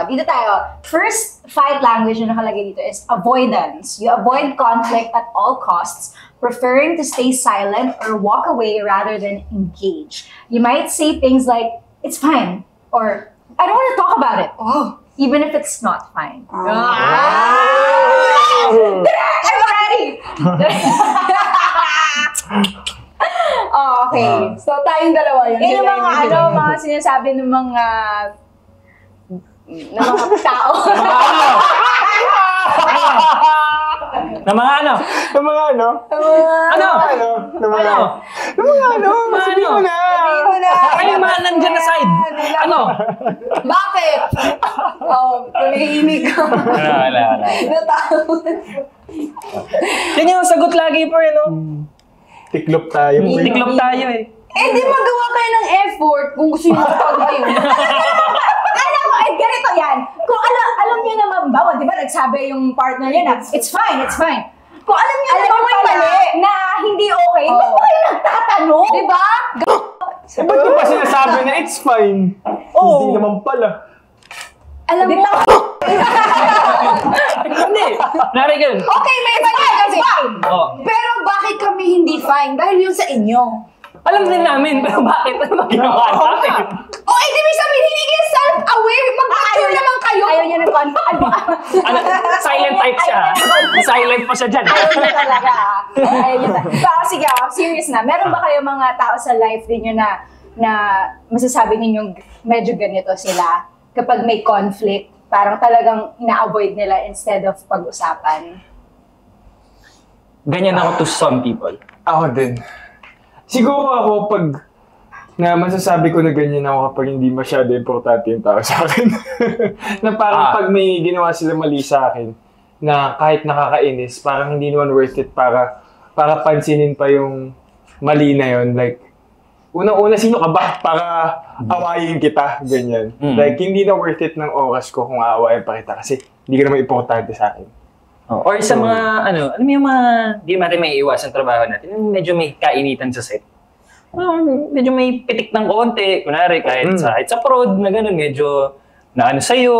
Dito tayo. First fight language na nakalagay dito is avoidance. You avoid conflict at all costs, preferring to stay silent or walk away rather than engage. You might say things like, it's fine, or I don't want to talk about it. Oh, even if it's not fine. I'm ready! Okay. So, tayong dalawa yun. Yung mga sinasabi ng mga tao. Na mga ano? Ng mga ano? Ano? Ng mga ano? Sabihin mo na! Ay, mga nandyan na side. Ano? Bakit? Tumihimik ka. Wala. Natawad. Yan yung sagot lagi po yun, no? Tiklop tayo. Tiklop tayo eh. Eh, di magawa kayo ng effort kung gusto nyo magpag-ayun. Alam mo, ganito yan. Kung alam niyo naman ba, di ba nagsabi yung partner niya na, it's fine, it's fine. Kung alam niyo naman pala na hindi okay, ba't ba kayo nagtatanong? Di ba? Ba't ko pa sinasabi na it's fine? Hindi naman pala. Alam mo, Hindi. Nari ganun. okay, may fine kasi. Oh. Pero bakit kami hindi fine? Dahil yun sa inyo. Alam din namin, pero bakit? Ano ba ginawa natin? O, eh, di may sabihin, hindi kayo self-aware. Mag-mature naman kayo. Ayaw niya ng conflict. Ano, silent type siya. Silent pa siya dyan. Ayaw niya talaga. Ayaw niya talaga. Pero sige, serious na. Meron ba kayo mga tao sa life ninyo na masasabi ninyong medyo ganito sila? Kapag may conflict, parang talagang ina-avoid nila instead of pag-usapan? Ganyan ako to some people. Ako din. Siguro ako pag na masasabi ko na ganyan ako kapag hindi masyado importante yung tao sa akin. Na parang pag may ginawa sila mali sa akin, na kahit nakakainis, parang hindi naman worth it para pansinin pa yung mali na yun. Like, unang-una, sino ka ba para awayin kita? Ganyan. Like, hindi na worth it ng oras ko kung aawayin pa kita kasi hindi ka naman importante sa akin. Or sa mga, alam mo yung mga, di natin may iwasan trabaho natin, yung medyo may kainitan sa set. Medyo may pitik ng konti, kunwari kahit sa prod na gano'n, medyo na ano sa'yo,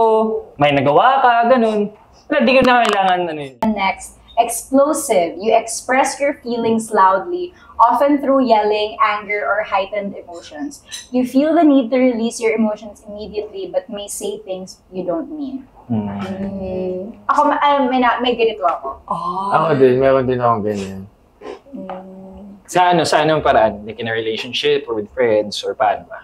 may nagawa ka, gano'n. Wala, di ka na kailangan ano yun. Next, explosive. You express your feelings loudly, often through yelling, anger, or heightened emotions. You feel the need to release your emotions immediately but may say things you don't mean. Ako, may ganito ako. Ako din, meron din akong ganyan. Sa anong paraan? Like in a relationship or with friends or paano ba?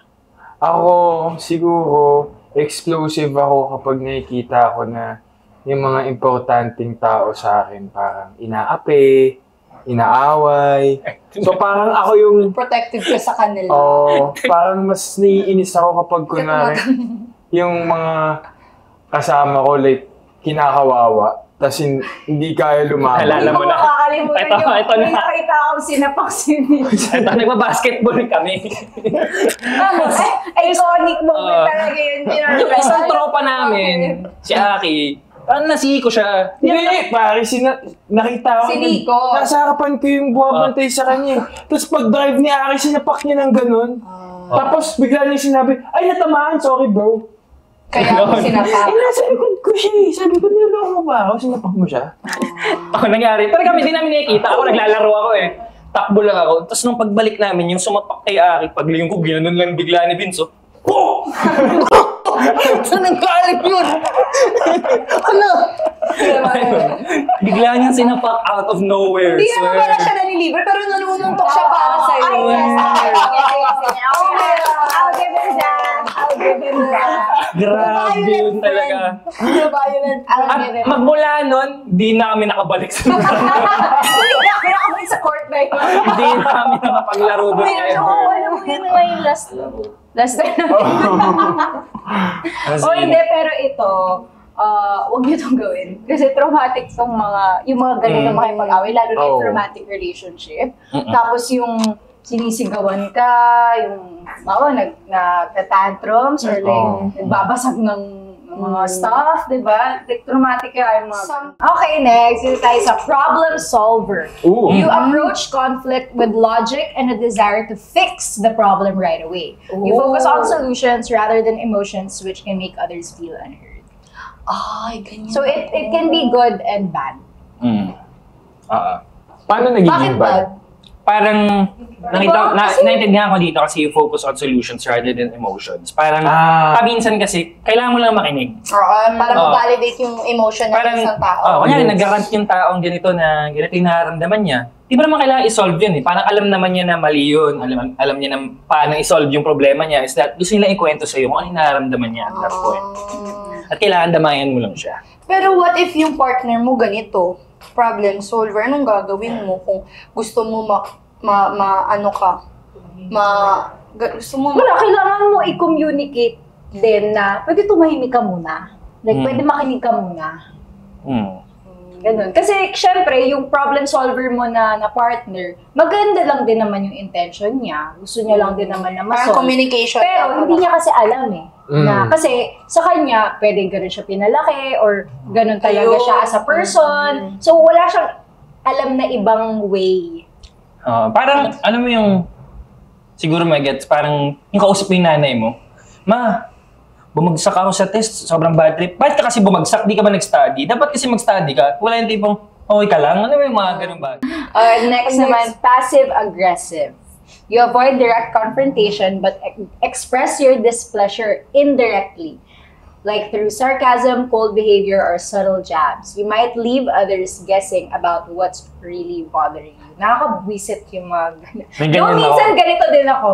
Ako, siguro, explosive ako kapag nakikita ako na yung mga importanteng tao sa akin parang inaapi, inaaway. So parang ako yung... Protective ka sa kanila. Parang mas naiinis ako kapag kunwari yung mga kasama ko like kinakawawa. Tapos hindi kaya lumaban. Alala mo na. Makakalimutan Ito na. May nakita akong sinapak si Mitch. Ito, nagbabasketball kami. Iconic moment talaga yun. Yung isang tropa namin, si Aki, parang nasiko siya. Hindi, pare, nakita ko. Si Nico. Nasa harapan ko yung buwabantay sa kanya. Tapos pag-drive ni Ari, sinapak niya ng ganun. Tapos bigla niya sinabi, ay natamaan, sorry bro. Kaya ako sinapak. Nasa likod ko siya eh. Sabi ko, niloloko mo ba ako? Sinapak mo siya? Nangyari. Pero kami, di namin nakikita. Ako, naglalaro ako eh. Takbo lang ako. Tapos nung pagbalik namin, yung sumapak kay Aki, paglingon ko, ginanon lang bigla ni Vince. Oh! Saan ang galit yun? Ano? Bigla niyang sinapak out of nowhere. Hindi naman pala siya nanilibre, pero nanununtok siya para sa'yo. I'll give him that. I'll give him that. Grabe yun talaga. At At magmula nun, di na kami nakabalik sa lugar. hindi na ako sa court na yun. Hindi na kami nakapaglaro doon ever. Alam mo yun nga yung last time. Hindi, pero ito, huwag niyo itong gawin. Kasi traumatic tong yung mga ganito makipag-away, lalo na yung traumatic relationship. Tapos yung sinisigawan ka, yung nagtatantrums or like nagbabasag ng mga stuff, di ba? Like, traumatic ka yung mga... Okay, next. Dito tayo sa problem solver. You approach conflict with logic and a desire to fix the problem right away. You focus on solutions rather than emotions, which can make others feel unheard. Ay, ganyan. So it can be good and bad. Oo. Paano Bakit nagiging ba? bad? Parang, Kasi- naintindihan ko dito kasi you focus on solutions rather than emotions. Parang, paminsan kasi, kailangan mo lang makinig. Oo, para Oo. ma-validate yung emotion ng Parang, isang tao. kunyari, nag-rant yung taong ganito na ganito yung nararamdaman niya. Di ba naman kailangan i-solve yun eh. Parang alam naman niya na mali yun. Alam niya na paano i-solve yung problema niya. Is that gusto nila ikwento sa'yo kung ano yung nararamdaman niya at that point. At kailangan damayan mo lang siya. Pero what if yung partner mo ganito? Problem solver, anong gagawin mo kung gusto mo gusto mo Wala, kailangan mo i-communicate din na pwede tumahimik ka muna. Like, pwede makinig ka muna. Ganun. Kasi, syempre, yung problem solver mo na partner, maganda lang din naman yung intention niya. Gusto niya lang din naman na parang masolve. communication. Pero, hindi niya kasi alam eh. Na, kasi, sa kanya, pwedeng ganun siya pinalaki or ganun talaga Ayun. siya as a person. So, wala siyang alam na ibang way. Parang, alam mo yung, siguro may gets, parang yung kausap mo yung nanay mo, Ma, bumagsak ako sa test, sobrang bad trip. Bakit ka kasi bumagsak? Di ka ba nag-study? Dapat kasi mag-study ka. Wala yung tipong, okay ka lang. Ano yung mga ganun ba? Next naman, passive-aggressive. You avoid direct confrontation but express your displeasure indirectly, like through sarcasm, cold behavior, or subtle jabs. You might leave others guessing about what's really bothering you. Nakakabwisit yung mga May No, ganyan minsan ako. ganito din ako.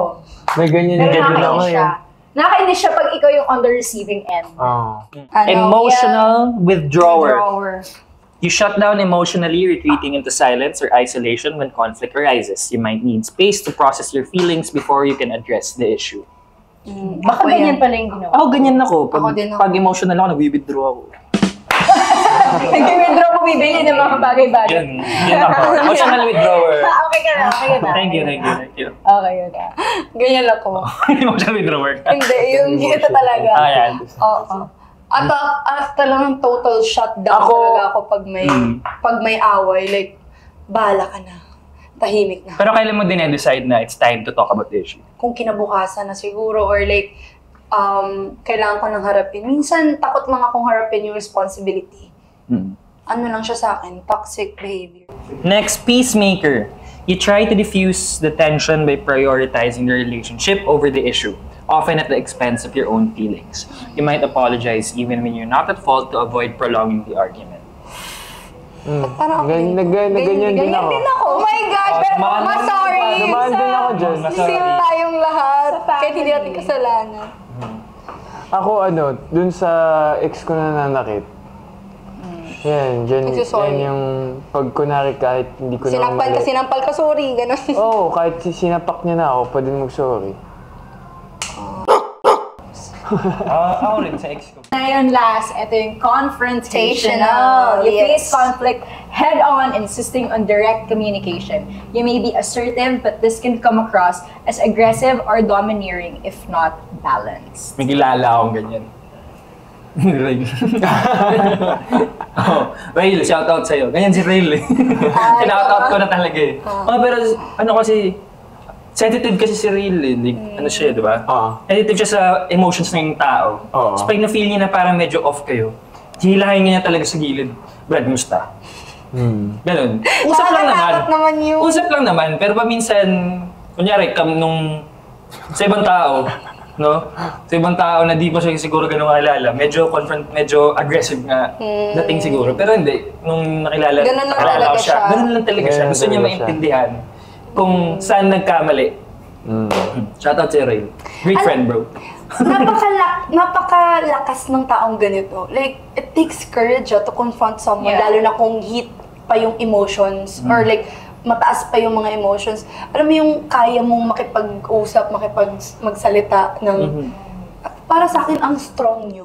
May ganyan Pero din nakakainis ako siya. eh. Nakakainis siya pag ikaw yung on the receiving end. Emotional withdrawer. Drawer. You shut down emotionally, retreating into silence or isolation when conflict arises. You might need space to process your feelings before you can address the issue. Baka ganyan pala yung ginawa. Ako, ganyan ako. Ako din ako. Pag emotional ako, nag-withdraw ako. Nag-withdraw mo bibili ng mga bagay-bagay. Yun ako. Emotional withdrawer. Okay ka na, okay ka na. Thank you. Okay, yun na. Ganyan ako. Emotional withdrawer. Hindi, yung ito talaga. Ayan. Oo. At talagang total shutdown talaga ako pag may away. Like, bahala ka na. Tahimik na. Pero kailan mo din decide na it's time to talk about the issue? Kung kinabukasan na siguro or like, kailangan ko nang harapin. Minsan, takot lang akong harapin yung responsibility. Ano lang siya sa akin, toxic behavior. Next, peacemaker. You try to diffuse the tension by prioritizing the relationship over the issue, often at the expense of your own feelings. You might apologize even when you're not at fault to avoid prolonging the argument. Parang Ganyan din ako. Oh my God! Pero, Dumaan din ako. sorry! Dumaan din ako dyan. Same tayong lahat. Kahit hindi natin kasalanan. Ako dun sa ex ko na nanakit. Yan, dyan, Nagsusorry. yan yung pag kunwari kahit hindi ko na Sinampal ka, sorry. Ganon. Oo, kahit sinapak niya na ako, pwede mag-sorry. Ako rin sa ex ko. Ngayon last, ito yung confrontational. Confrontational, You yes. face conflict head-on, insisting on direct communication. You may be assertive, but this can come across as aggressive or domineering if not balanced. May kilala akong ganyan. Rail, shoutout sa'yo. Ganyan si Rail eh. Shoutout ko na talaga eh. Pero kasi, sensitive kasi si Rail eh. Ano siya, di ba? Sensitive siya sa emotions ng tao. So pag na-feel niya na parang medyo off kayo, hihilahin niya talaga sa gilid. Brad, musta? Ganun. Usap lang naman. Nakakatakot naman yun. Usap lang naman. Pero paminsan, kunyari, sa ibang tao, no? Sa ibang tao na di pa siya siguro ganun alala, medyo aggressive nga dating siguro. Pero hindi, nung nakilala Ganun lang nakilala talaga ko siya. siya. Ganun lang talaga siya. Ganun Gusto niya talaga siya. maintindihan kung saan nagkamali. Shoutout si Ray. Great friend, bro. Napakalakas ng taong ganito. Like, it takes courage to confront someone, Yeah. lalo na kung hit pa yung emotions or like, mataas pa yung mga emotions. Alam mo yung kaya mong makipag-usap, magsalita ng... Para sa akin, ang strong nyo.